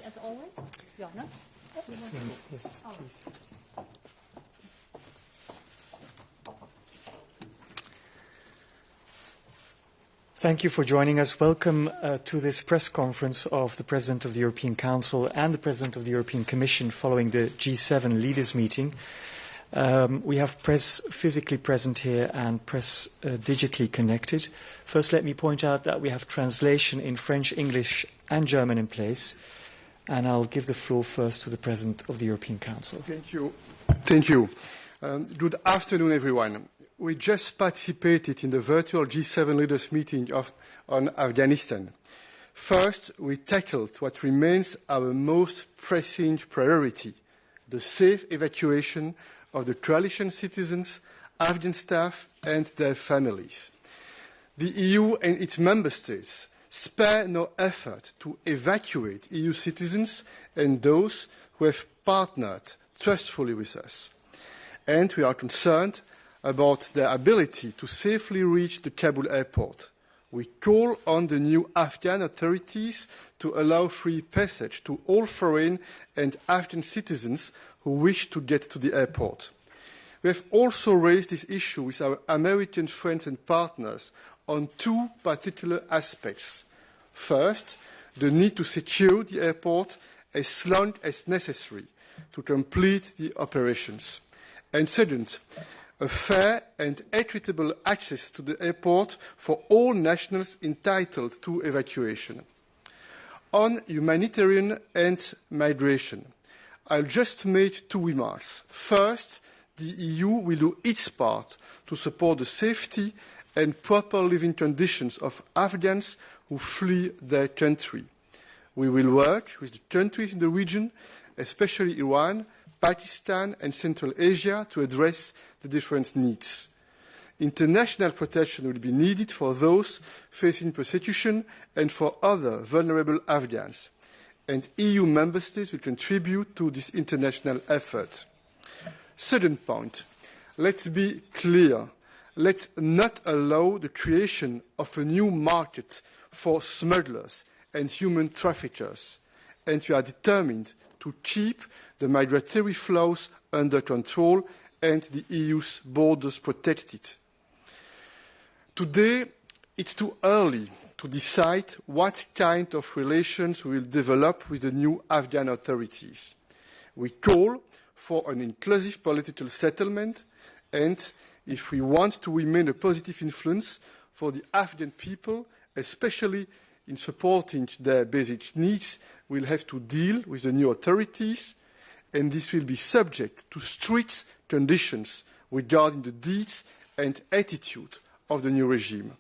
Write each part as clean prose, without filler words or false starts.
as always? Yeah, no? Yes, please. Thank you for joining us. Welcome to this press conference of the President of the European Council and the President of the European Commission following the G7 leaders meeting. We have press physically present here and press digitally connected. First, let me point out that we have translation in French, English and German in place. And I'll give the floor first to the President of the European Council. Thank you. Thank you. Good afternoon, everyone. We just participated in the virtual G7 leaders meeting on Afghanistan. First, we tackled what remains our most pressing priority, the safe evacuation of the coalition citizens, Afghan staff and their families. The EU and its member states spare no effort to evacuate EU citizens and those who have partnered trustfully with us. And we are concerned about their ability to safely reach the Kabul airport. We call on the new Afghan authorities to allow free passage to all foreign and Afghan citizens who wish to get to the airport. We have also raised this issue with our American friends and partners on two particular aspects. First, the need to secure the airport as long as necessary to complete the operations. And second, a fair and equitable access to the airport for all nationals entitled to evacuation. On humanitarian and migration, I'll just make two remarks. First, the EU will do its part to support the safety and proper living conditions of Afghans who flee their country. We will work with the countries in the region, especially Iran, Pakistan and Central Asia, to address the different needs. International protection will be needed for those facing persecution and for other vulnerable Afghans. And EU member states will contribute to this international effort. Second point, let's be clear. Let's not allow the creation of a new market for smugglers and human traffickers. And we are determined to keep the migratory flows under control and the EU's borders protected. Today, it's too early to decide what kind of relations we will develop with the new Afghan authorities. We call for an inclusive political settlement, and if we want to remain a positive influence for the Afghan people, especially in supporting their basic needs, we'll have to deal with the new authorities, and this will be subject to strict conditions regarding the deeds and attitude of the new regime,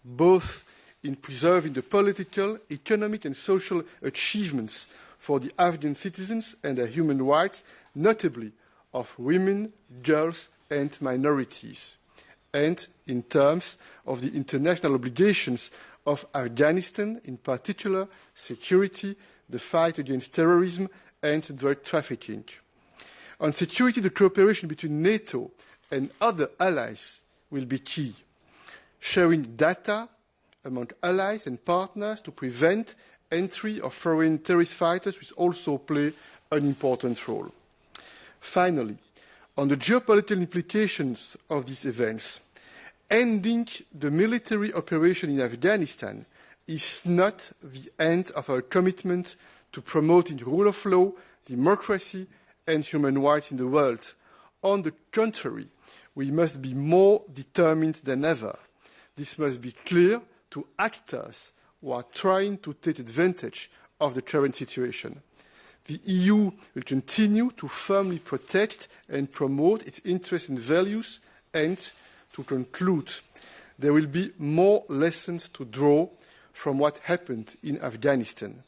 both in preserving the political, economic and social achievements for the Afghan citizens and their human rights, notably of women, girls and minorities, and in terms of the international obligations of Afghanistan, in particular security, the fight against terrorism and drug trafficking. On security, the cooperation between NATO and other allies will be key. Sharing data among allies and partners to prevent entry of foreign terrorist fighters will also play an important role. Finally, on the geopolitical implications of these events, ending the military operation in Afghanistan is not the end of our commitment to promoting the rule of law, democracy and human rights in the world. On the contrary, we must be more determined than ever. This must be clear to actors who are trying to take advantage of the current situation. The EU will continue to firmly protect and promote its interests and values, and to conclude, there will be more lessons to draw from what happened in Afghanistan.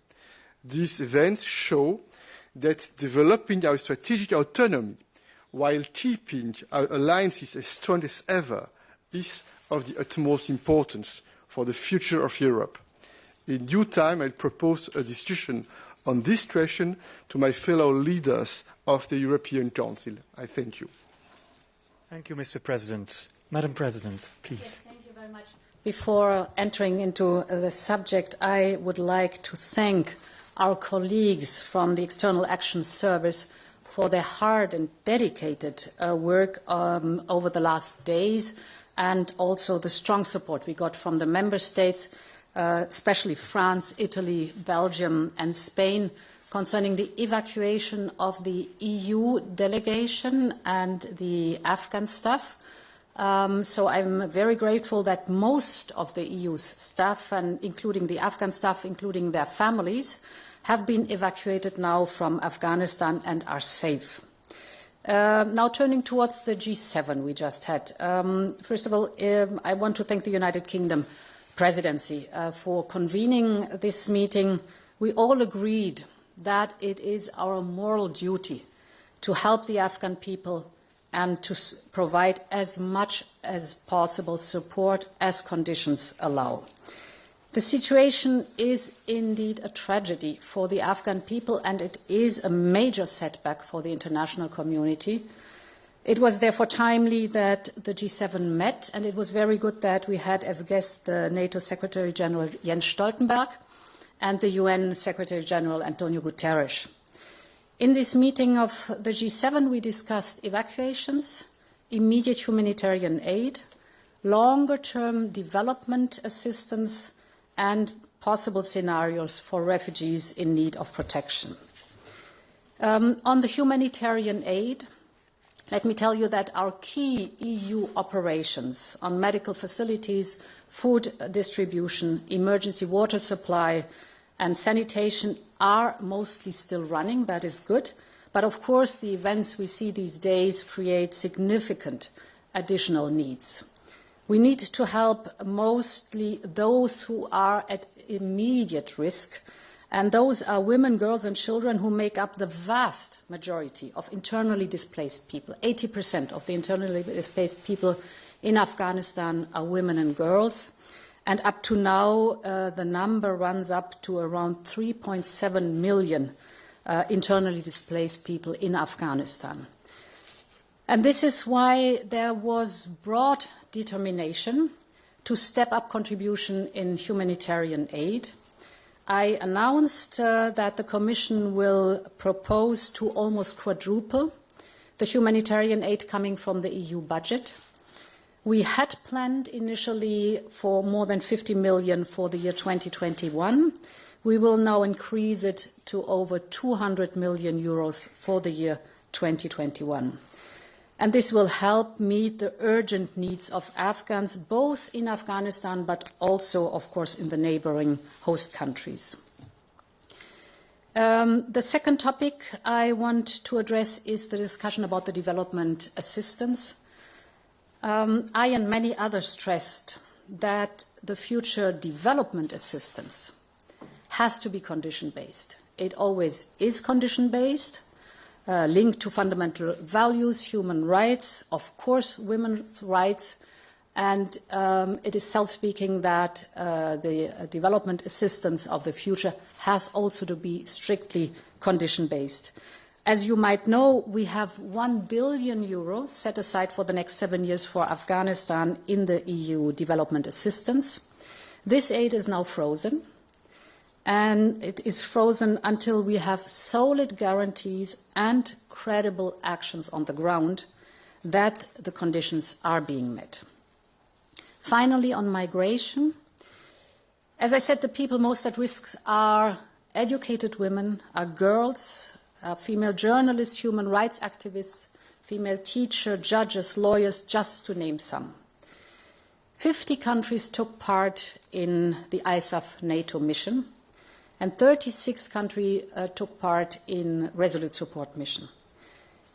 These events show that developing our strategic autonomy while keeping our alliances as strong as ever is of the utmost importance for the future of Europe. In due time, I will propose a discussion on this question to my fellow leaders of the European Council. I thank you. Thank you, Mr. President. Madam President, please. Yes, thank you very much. Before entering into the subject, I would like to thank our colleagues from the External Action Service for their hard and dedicated work over the last days, and also the strong support we got from the member states, especially France, Italy, Belgium and Spain, concerning the evacuation of the EU delegation and the Afghan staff. So I'm very grateful that most of the EU's staff, and including the Afghan staff, including their families, have been evacuated now from Afghanistan and are safe. Now turning towards the G7 we just had. First of all, I want to thank the United Kingdom presidency for convening this meeting. We all agreed that it is our moral duty to help the Afghan people and to provide as much as possible support as conditions allow. The situation is indeed a tragedy for the Afghan people, and it is a major setback for the international community. It was therefore timely that the G7 met, and it was very good that we had as guests the NATO Secretary General Jens Stoltenberg and the UN Secretary General Antonio Guterres. In this meeting of the G7, we discussed evacuations, immediate humanitarian aid, longer-term development assistance, and possible scenarios for refugees in need of protection. On the humanitarian aid, let me tell you that our key EU operations on medical facilities, food distribution, emergency water supply, and sanitation are mostly still running. That is good. But of course, the events we see these days create significant additional needs. We need to help mostly those who are at immediate risk, and those are women, girls and children who make up the vast majority of internally displaced people. 80% of the internally displaced people in Afghanistan are women and girls. And up to now, the number runs up to around 3.7 million internally displaced people in Afghanistan. And this is why there was broad determination to step up contribution in humanitarian aid. I announced that the Commission will propose to almost quadruple the humanitarian aid coming from the EU budget. We had planned initially for more than 50 million for the year 2021. We will now increase it to over 200 million euros for the year 2021. And this will help meet the urgent needs of Afghans, both in Afghanistan but also, of course, in the neighboring host countries. The second topic I want to address is the discussion about the development assistance. I and many others stressed that the future development assistance has to be condition-based. It always is condition-based, linked to fundamental values, human rights, of course women's rights, and it is self-speaking that the development assistance of the future has also to be strictly condition-based. As you might know, we have 1 billion euros set aside for the next 7 years for Afghanistan in the EU development assistance. This aid is now frozen, and it is frozen until we have solid guarantees and credible actions on the ground that the conditions are being met. Finally, on migration, as I said, the people most at risk are educated women, are girls, female journalists, human rights activists, female teachers, judges, lawyers, just to name some. 50 countries took part in the ISAF NATO mission, and 36 countries took part in Resolute Support mission.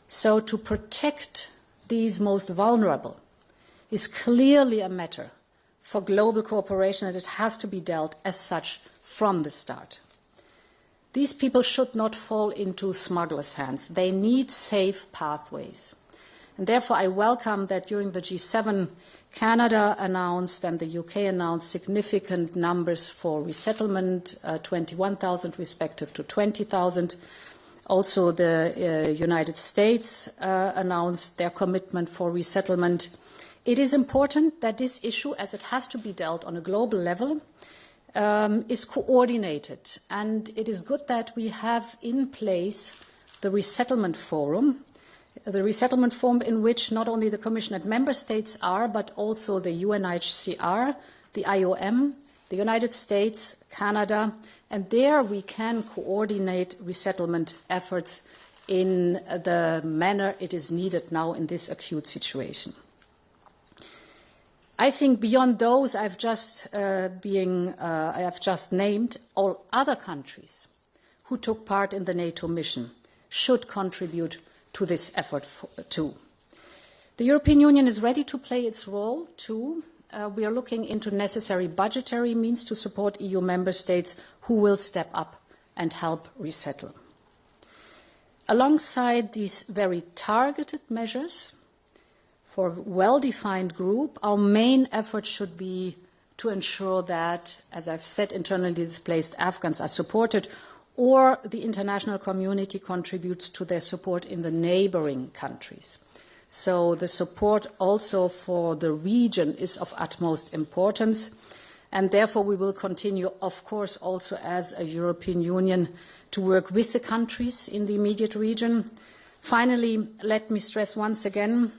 So to protect these most vulnerable is clearly a matter for global cooperation, and it has to be dealt as such from the start. These people should not fall into smugglers' hands. They need safe pathways. And therefore, I welcome that during the G7, Canada announced and the UK announced significant numbers for resettlement, 21,000 respective to 20,000. Also, the United States announced their commitment for resettlement. It is important that this issue, as it has to be dealt on a global level, is coordinated. And it is good that we have in place the resettlement forum in which not only the Commission and Member States are, but also the UNHCR, the IOM, the United States, Canada, and there we can coordinate resettlement efforts in the manner it is needed now in this acute situation. I think beyond those I have just named, all other countries who took part in the NATO mission should contribute to this effort too. The European Union is ready to play its role too. We are looking into necessary budgetary means to support EU member states who will step up and help resettle. Alongside these very targeted measures for a well-defined group, our main effort should be to ensure that, as I've said, internally displaced Afghans are supported, or the international community contributes to their support in the neighbouring countries. So the support also for the region is of utmost importance, and therefore we will continue, of course, also as a European Union to work with the countries in the immediate region. Finally, let me stress once again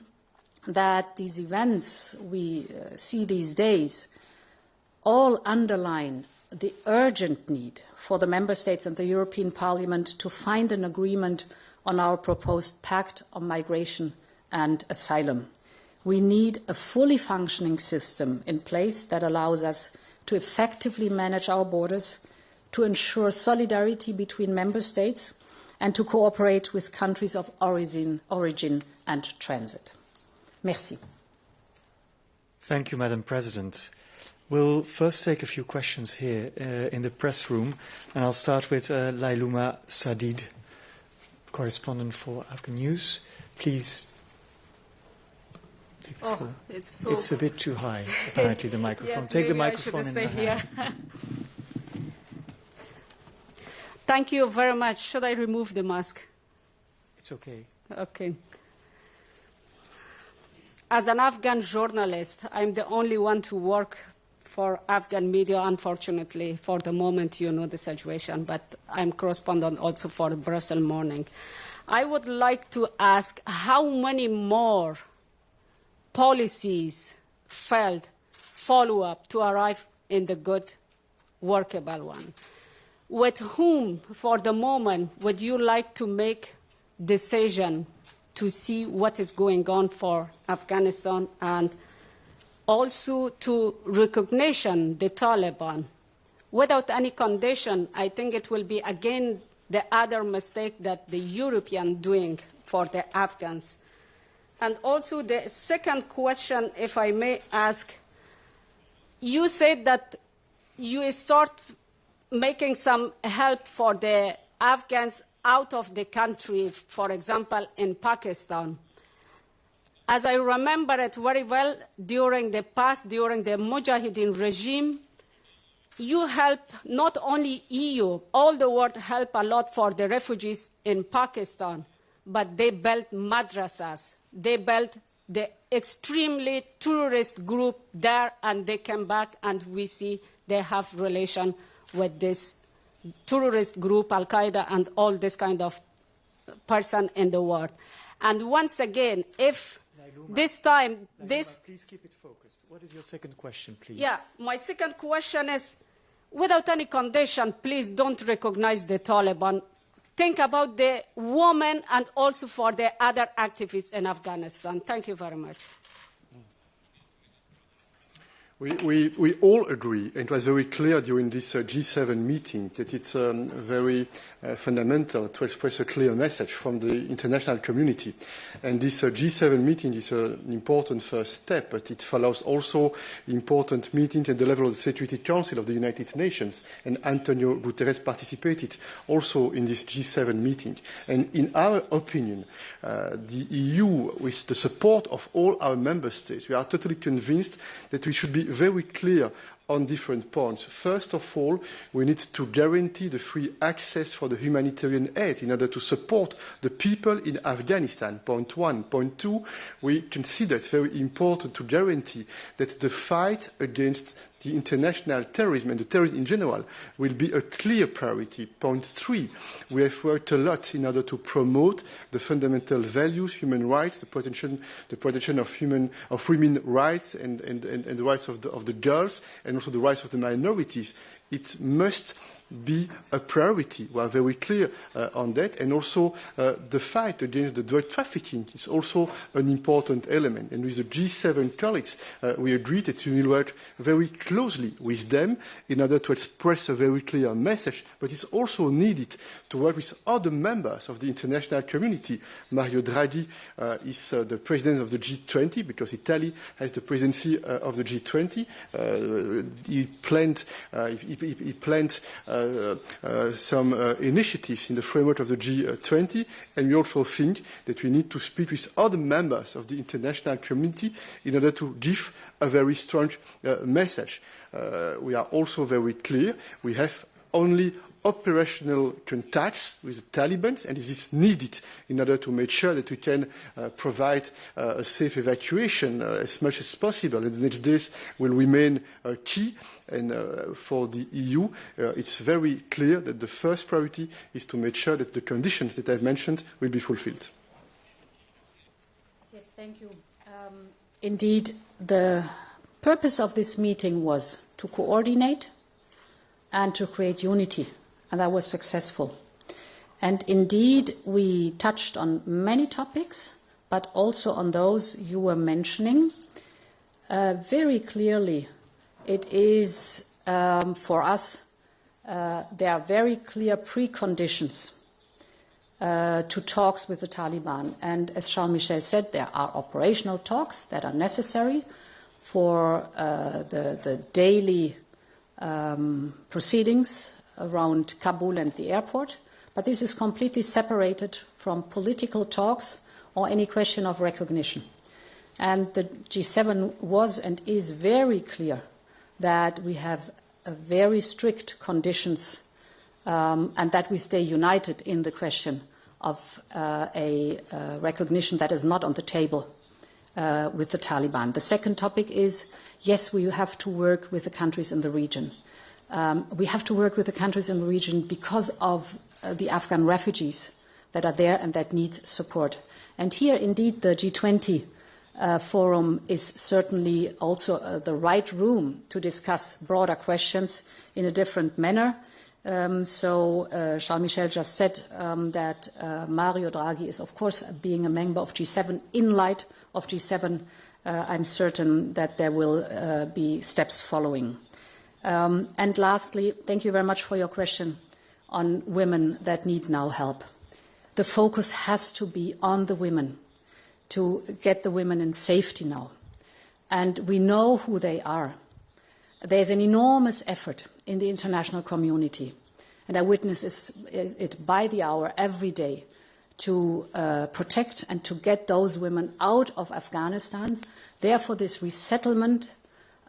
that these events we see these days all underline the urgent need for the Member States and the European Parliament to find an agreement on our proposed Pact on Migration and Asylum. We need a fully functioning system in place that allows us to effectively manage our borders, to ensure solidarity between Member States, and to cooperate with countries of origin and transit. Merci. Thank you, Madam President. We'll first take a few questions here in the press room, and I'll start with Lailuma Sadid, correspondent for Afghan News. Please take the floor. It's a bit too high, apparently, the microphone. Yes, take the microphone in the hand. Thank you very much. Should I remove the mask? It's okay. Okay. As an Afghan journalist, I'm the only one to work for Afghan media, unfortunately. For the moment, you know the situation, but I'm correspondent also for Brussels Morning. I would like to ask how many more policies failed follow-up to arrive in the good, workable one? With whom, for the moment, would you like to make decision to see what is going on for Afghanistan and also to recognition the Taliban? Without any condition, I think it will be again the other mistake that the Europeans doing for the Afghans. And also the second question, if I may ask, you said that you start making some help for the Afghans out of the country, for example, in Pakistan. As I remember it very well, during the past, during the Mujahideen regime, you helped not only EU, all the world helped a lot for the refugees in Pakistan, but they built madrasas. They built the extremely terrorist group there, and they came back, and we see they have relation with this terrorist group, Al-Qaeda, and all this kind of person in the world. And once again, if Lailuma, this time, please keep it focused. What is your second question, please? Yeah, my second question is, without any condition, please don't recognize the Taliban. Think about the women and also for the other activists in Afghanistan. Thank you very much. We all agree, and it was very clear during this G7 meeting, that it's very fundamental to express a clear message from the international community. And this G7 meeting is an important first step, but it follows also important meetings at the level of the Security Council of the United Nations, and Antonio Guterres participated also in this G7 meeting. And in our opinion, the EU, with the support of all our member states, we are totally convinced that we should be very clear on different points. First of all, we need to guarantee the free access for the humanitarian aid in order to support the people in Afghanistan, point one. Point two, we consider it's very important to guarantee that the fight against the international terrorism and the terrorism in general will be a clear priority. Point three, we have worked a lot in order to promote the fundamental values, human rights, the protection of women's rights and the rights of the girls, and also the rights of the minorities. It must be a priority. We are very clear on that. And also the fight against the drug trafficking is also an important element. And with the G7 colleagues, we agreed that we will work very closely with them in order to express a very clear message. But it's also needed to work with other members of the international community. Mario Draghi is the president of the G20 because Italy has the presidency of the G20. He planned some initiatives in the framework of the G20, and we also think that we need to speak with other members of the international community in order to give a very strong message. We are also very clear. We have only operational contacts with the Taliban, and this is needed in order to make sure that we can provide a safe evacuation as much as possible. And the next days will remain key. And for the EU, it's very clear that the first priority is to make sure that the conditions that I've mentioned will be fulfilled. Yes, thank you. Indeed, the purpose of this meeting was to coordinate and to create unity, and that was successful. And indeed, we touched on many topics, but also on those you were mentioning. Very clearly, it is, for us, there are very clear preconditions to talks with the Taliban. And as Charles Michel said, there are operational talks that are necessary for the daily proceedings around Kabul and the airport. But this is completely separated from political talks or any question of recognition. And the G7 was and is very clear that we have very strict conditions and that we stay united in the question of a recognition that is not on the table with the Taliban. The second topic is, yes, we have to work with the countries in the region. We have to work with the countries in the region because of the Afghan refugees that are there and that need support. And here, indeed, the G20 forum is certainly also the right room to discuss broader questions in a different manner. Charles Michel just said that Mario Draghi is, of course, being a member of G7. In light of G7, I'm certain that there will be steps following. And lastly, thank you very much for your question on women that need now help. The focus has to be on the women, to get the women in safety now. And we know who they are. There's an enormous effort in the international community, and I witness it by the hour every day, to protect and to get those women out of Afghanistan. Therefore, this resettlement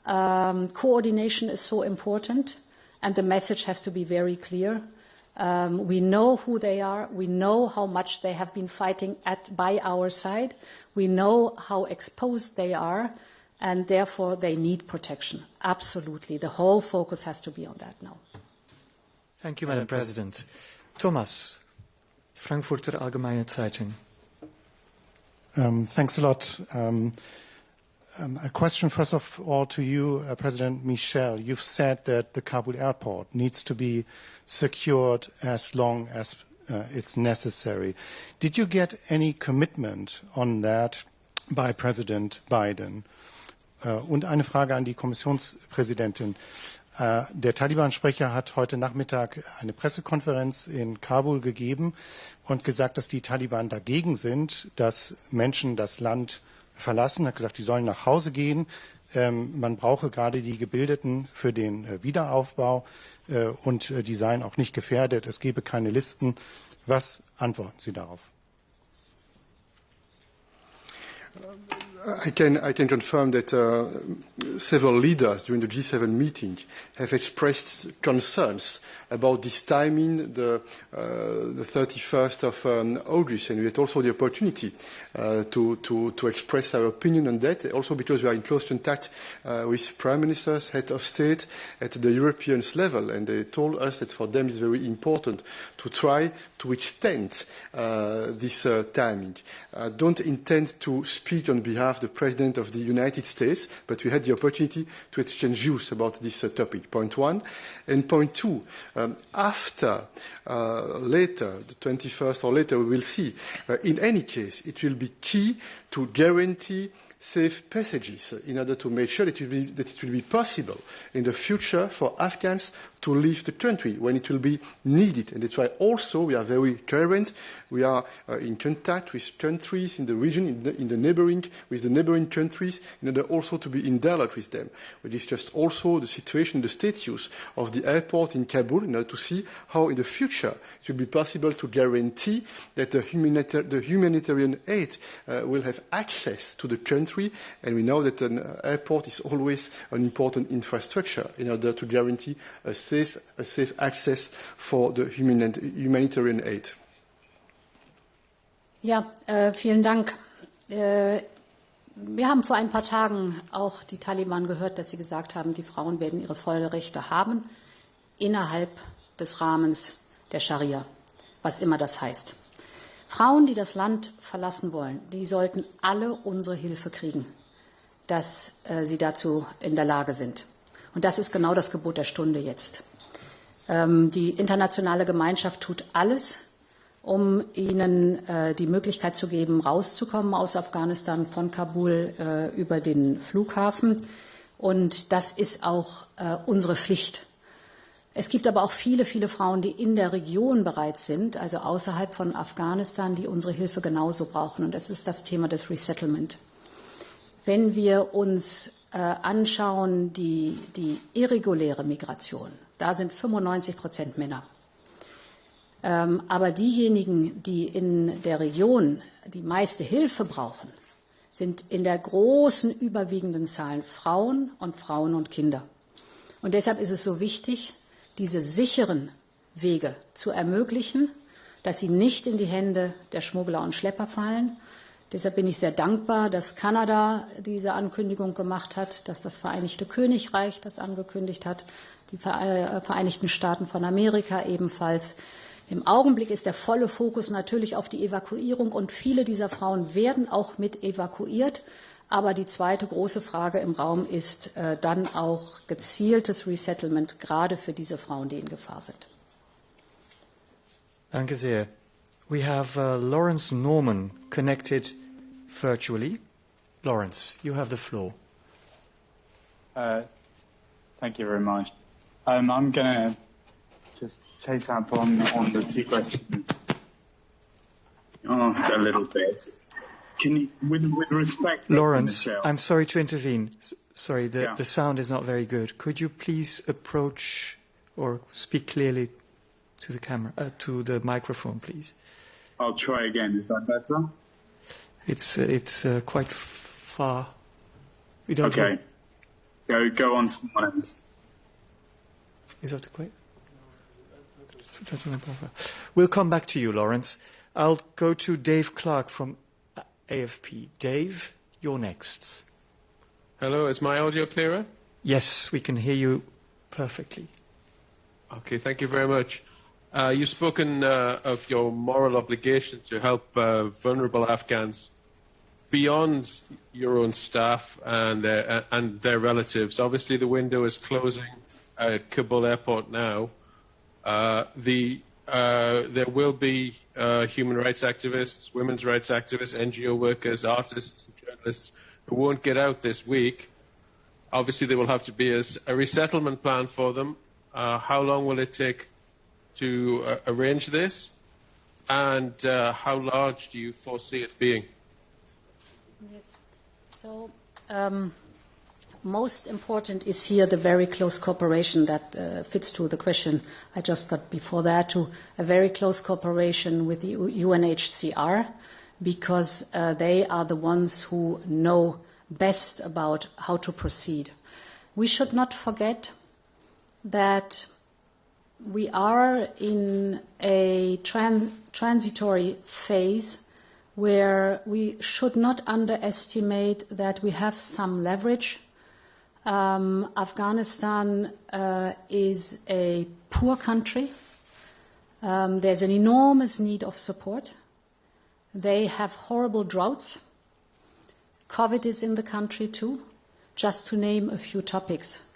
coordination is so important, and the message has to be very clear. We know who they are. We know how much they have been fighting by our side. We know how exposed they are, and therefore they need protection. Absolutely. The whole focus has to be on that now. Thank you, Madam President. Thomas, Frankfurter Allgemeine Zeitung. Thanks a lot. A question, first of all, to you, President Michel. You've said that the Kabul airport needs to be secured as long as it's necessary. Did you get any commitment on that by President Biden? Und eine Frage an die Kommissionspräsidentin. Der Taliban-Sprecher hat heute Nachmittag eine Pressekonferenz in Kabul gegeben und gesagt, dass die Taliban dagegen sind, dass Menschen das Land verlassen, hat gesagt, die sollen nach Hause gehen. Man brauche gerade die Gebildeten für den Wiederaufbau und die seien auch nicht gefährdet. Es gebe keine Listen. Was antworten Sie darauf? I can confirm that several leaders during the G7 meeting have expressed concerns about this timing, the 31st of August, and we had also the opportunity to express our opinion on that, also because we are in close contact with prime ministers, head of state at the European level, and they told us that for them it's very important to try to extend this timing. I don't intend to speak on behalf of the President of the United States, but we had the opportunity to exchange views about this topic, point one. And point two, after later, the 21st or later, we will see. In any case, it will be key to guarantee safe passages in order to make sure that it will be possible in the future for Afghans to leave the country when it will be needed. And that's why also we are very current. We are in contact with countries in the region, with the neighboring countries, in order also to be in dialogue with them. We discussed also the situation, the status of the airport in Kabul, in order to see how in the future it will be possible to guarantee that the humanitarian aid will have access to the country. And we know that an airport is always an important infrastructure in order to guarantee a safe access for the humanitarian aid. Ja, vielen Dank. Wir haben vor ein paar Tagen auch die Taliban gehört, dass sie gesagt haben, die Frauen werden ihre vollen Rechte haben innerhalb des Rahmens der Scharia, was immer das heißt. Frauen, die das Land verlassen wollen, die sollten alle unsere Hilfe kriegen, dass sie dazu in der Lage sind. Und das ist genau das Gebot der Stunde jetzt. Die internationale Gemeinschaft tut alles, um ihnen die Möglichkeit zu geben, rauszukommen aus Afghanistan, von Kabul über den Flughafen. Und das ist auch unsere Pflicht. Es gibt aber auch viele, viele Frauen, die in der Region bereits sind, also außerhalb von Afghanistan, die unsere Hilfe genauso brauchen. Und das ist das Thema des Resettlement. Wenn wir uns anschauen, die irreguläre Migration, da sind 95% Männer. Aber diejenigen, die in der Region die meiste Hilfe brauchen, sind in der großen, überwiegenden Zahl Frauen und Kinder. Und deshalb ist es so wichtig, diese sicheren Wege zu ermöglichen, dass sie nicht in die Hände der Schmuggler und Schlepper fallen. Deshalb bin ich sehr dankbar, dass Kanada diese Ankündigung gemacht hat, dass das Vereinigte Königreich das angekündigt hat, die Vereinigten Staaten von Amerika ebenfalls. Im Augenblick ist der volle Fokus natürlich auf die Evakuierung und viele dieser Frauen werden auch mit evakuiert. Aber die zweite große Frage im Raum ist dann auch gezieltes Resettlement, gerade für diese Frauen, die in Gefahr sind. Danke sehr. We have Lawrence Norman connected virtually. Lawrence, you have the floor. Thank you very much. I'm going to just chase up on the two questions asked a little bit. Can you, with respect, Lawrence, I'm sorry to intervene. Sorry, the sound is not very good. Could you please approach or speak clearly to the camera, to the microphone, please? I'll try again. Is that better? It's quite far. We don't. Okay. Go on, someone else. Is that quite? We'll come back to you, Lawrence. I'll go to Dave Clark from AFP. Dave, you're next. Hello, is my audio clearer? Yes, we can hear you perfectly. Okay, thank you very much. You've spoken of your moral obligation to help vulnerable Afghans beyond your own staff and their relatives. Obviously, the window is closing at Kabul airport now. There will be human rights activists, women's rights activists, NGO workers, artists, and journalists who won't get out this week. Obviously, there will have to be a resettlement plan for them. How long will it take to arrange this? And how large do you foresee it being? Yes. So most important is here the very close cooperation that fits to the question I just got before that, to a very close cooperation with the UNHCR. because they are the ones who know best about how to proceed. We should not forget that we are in a transitory phase where we should not underestimate that we have some leverage. Afghanistan is a poor country. There's an enormous need of support. They have horrible droughts. COVID is in the country too, just to name a few topics.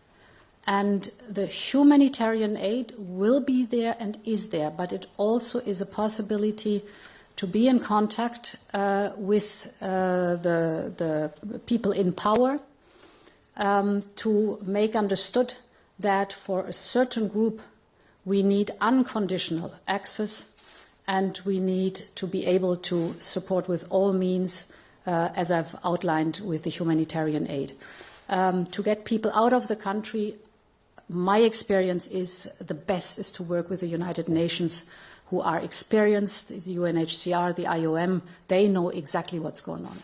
And the humanitarian aid will be there and is there, but it also is a possibility to be in contact with the people in power, to make understood that for a certain group we need unconditional access and we need to be able to support with all means, as I've outlined with the humanitarian aid. To get people out of the country, my experience is the best is to work with the United Nations, who are experienced, the UNHCR, the IOM. They know exactly what's going on.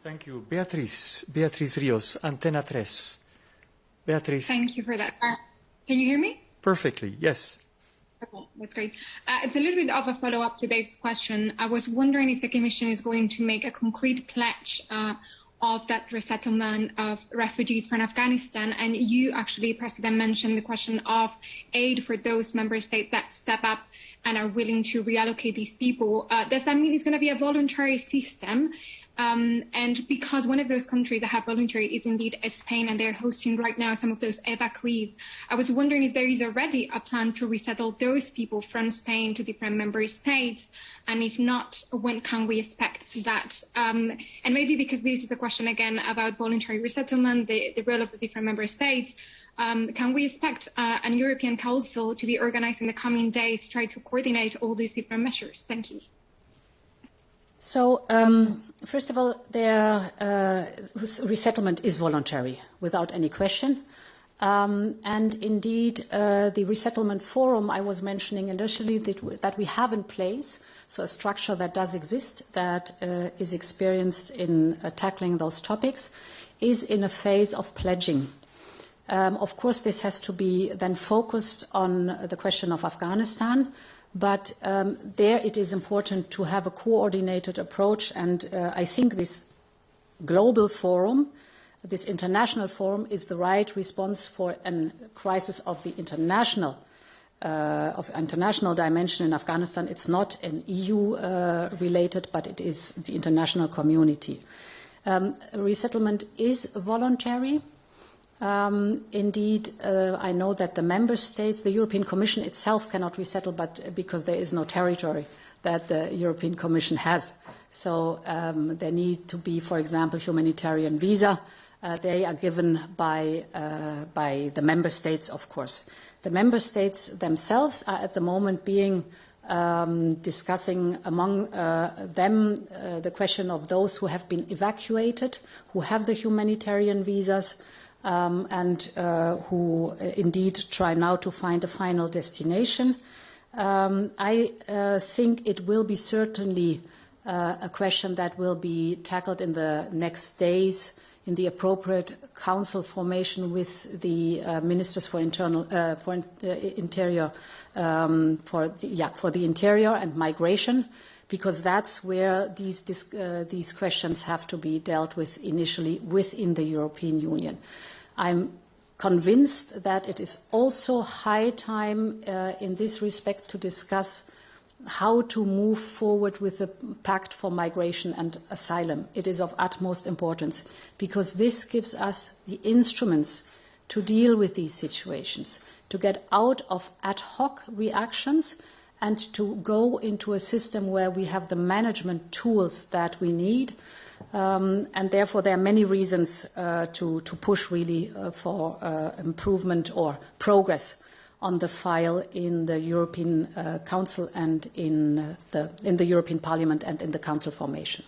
Thank you. Beatriz Rios, Antena 3. Beatriz. Thank you for that. Can you hear me? Perfectly, yes. Okay, that's great. It's a little bit of a follow-up to Dave's question. I was wondering if the Commission is going to make a concrete pledge of that resettlement of refugees from Afghanistan. And you actually, President, mentioned the question of aid for those member states that step up and are willing to reallocate these people. Does that mean it's going to be a voluntary system? And because one of those countries that have voluntary is indeed Spain, and they're hosting right now some of those evacuees, I was wondering if there is already a plan to resettle those people from Spain to different member states, and if not, when can we expect that? And maybe because this is a question again about voluntary resettlement, the role of the different member states, can we expect an European Council to be organized in the coming days to try to coordinate all these different measures? Thank you. So, first of all, their resettlement is voluntary, without any question. And indeed, the resettlement forum I was mentioning initially that we have in place, so a structure that does exist, that is experienced in tackling those topics, is in a phase of pledging. Of course, this has to be then focused on the question of Afghanistan, but there it is important to have a coordinated approach, and I think this global forum, this international forum, is the right response for a crisis of the international dimension in Afghanistan. It's not an EU related, but it is the international community. Resettlement is voluntary. Indeed, I know that the member states, the European Commission itself cannot resettle, but because there is no territory that the European Commission has. So there need to be, for example, humanitarian visa. They are given by the member states, of course. The member states themselves are at the moment being discussing among them the question of those who have been evacuated, who have the humanitarian visas, and who indeed try now to find a final destination. I think it will be certainly a question that will be tackled in the next days in the appropriate council formation with the ministers for interior, for the interior and migration, because that's where these questions have to be dealt with initially within the European Union. I'm convinced that it is also high time in this respect to discuss how to move forward with the Pact for Migration and Asylum. It is of utmost importance because this gives us the instruments to deal with these situations, to get out of ad hoc reactions and to go into a system where we have the management tools that we need. And therefore, there are many reasons to push really for improvement or progress on the file in the European Council and in the European Parliament and in the Council formation.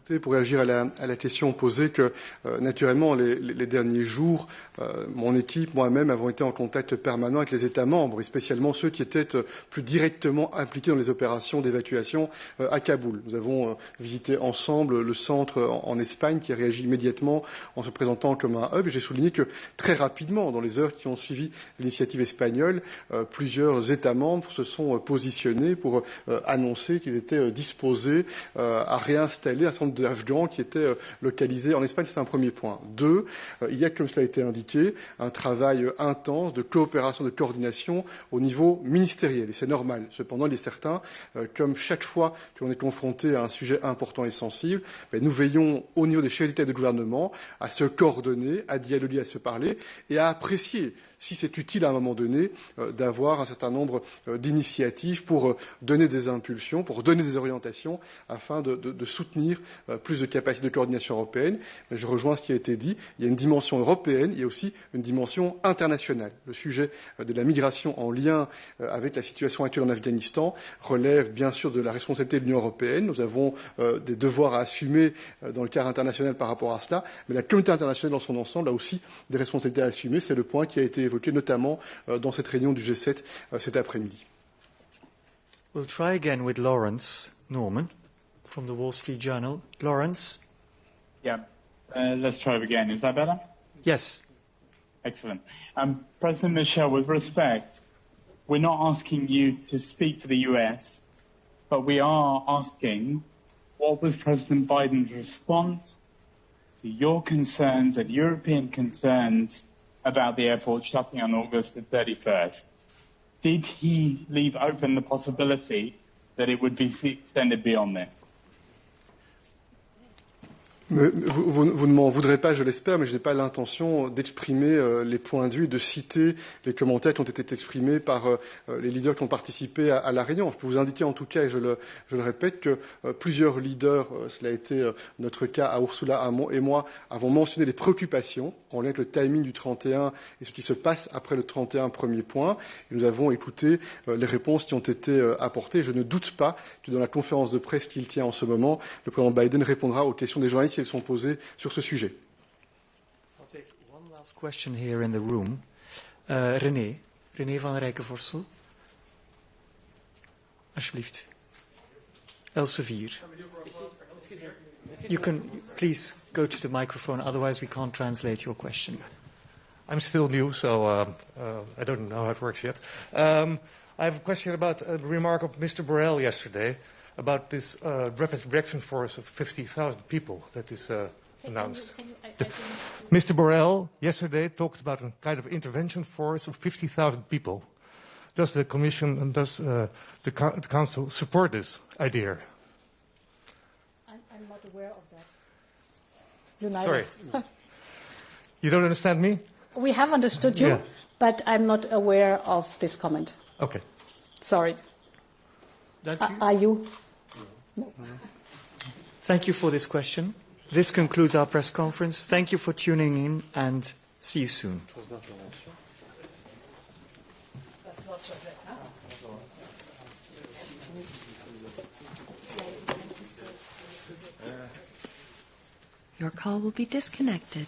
ajouter pour réagir à la question posée que, naturellement, les derniers jours, mon équipe, moi-même, avons été en contact permanent avec les États membres, et spécialement ceux qui étaient plus directement impliqués dans les opérations d'évacuation à Kaboul. Nous avons visité ensemble le centre en Espagne qui a réagi immédiatement en se présentant comme un hub. Et j'ai souligné que très rapidement, dans les heures qui ont suivi l'initiative espagnole, plusieurs États membres se sont positionnés pour annoncer qu'ils étaient disposés à réinstaller un certain nombre d'Afghans qui étaient localisés en Espagne. C'est un premier point. Deux, il y a, comme cela a été indiqué, un travail intense de coopération, de coordination au niveau ministériel. Et c'est normal. Cependant, il est certain, comme chaque fois que l'on est confronté à un sujet important et sensible, nous veillons au niveau des chefs d'État et de gouvernement à se coordonner, à dialoguer, à se parler et à apprécier si c'est utile à un moment donné d'avoir un certain nombre d'initiatives pour donner des impulsions, pour donner des orientations, afin de soutenir plus de capacités de coordination européenne. Mais je rejoins ce qui a été dit, il y a une dimension européenne, il y a aussi une dimension internationale. Le sujet de la migration en lien avec la situation actuelle en Afghanistan relève bien sûr de la responsabilité de l'Union européenne. Nous avons des devoirs à assumer dans le cadre international par rapport à cela, mais la communauté internationale dans son ensemble a aussi des responsabilités à assumer. C'est le point qui a été évoqué notamment dans cette réunion du G7 cet après-midi. We'll try again with Lawrence Norman from the Wall Street Journal. Lawrence? Yeah, let's try it again. Is that better? Yes. Excellent. President Michel, with respect, we're not asking you to speak for the US, but we are asking what was President Biden's response to your concerns and European concerns about the airport shutting on August the 31st? Did he leave open the possibility that it would be extended beyond that? Vous ne m'en voudrez pas, je l'espère, mais je n'ai pas l'intention d'exprimer les points de vue, de citer les commentaires qui ont été exprimés par les leaders qui ont participé à la réunion. Je peux vous indiquer en tout cas, et je le répète, que plusieurs leaders, cela a été notre cas à Ursula et moi, avons mentionné les préoccupations en lien avec le timing du 31 et ce qui se passe après le 31, premier point. Et nous avons écouté les réponses qui ont été apportées. Je ne doute pas que dans la conférence de presse qu'il tient en ce moment, le président Biden répondra aux questions des journalistes si elles sont posées sur ce sujet. I'll take one last question here in the room. René van Rijkenvorsel. Alsjeblieft. Elsevier. You can please go to the microphone, otherwise we can't translate your question. I'm still new, so I don't know how it works yet. I have a question about a remark of Mr. Borrell yesterday about this rapid reaction force of 50,000 people that is announced. Mr. Borrell yesterday talked about a kind of intervention force of 50,000 people. Does the Commission and does the Council support this idea? I'm not aware of that. United. Sorry. You don't understand me? We have understood you, yeah. But I'm not aware of this comment. Okay. Sorry. Thank you. Are you? No. Thank you for this question. This concludes our press conference. Thank you for tuning in and see you soon. Your call will be disconnected.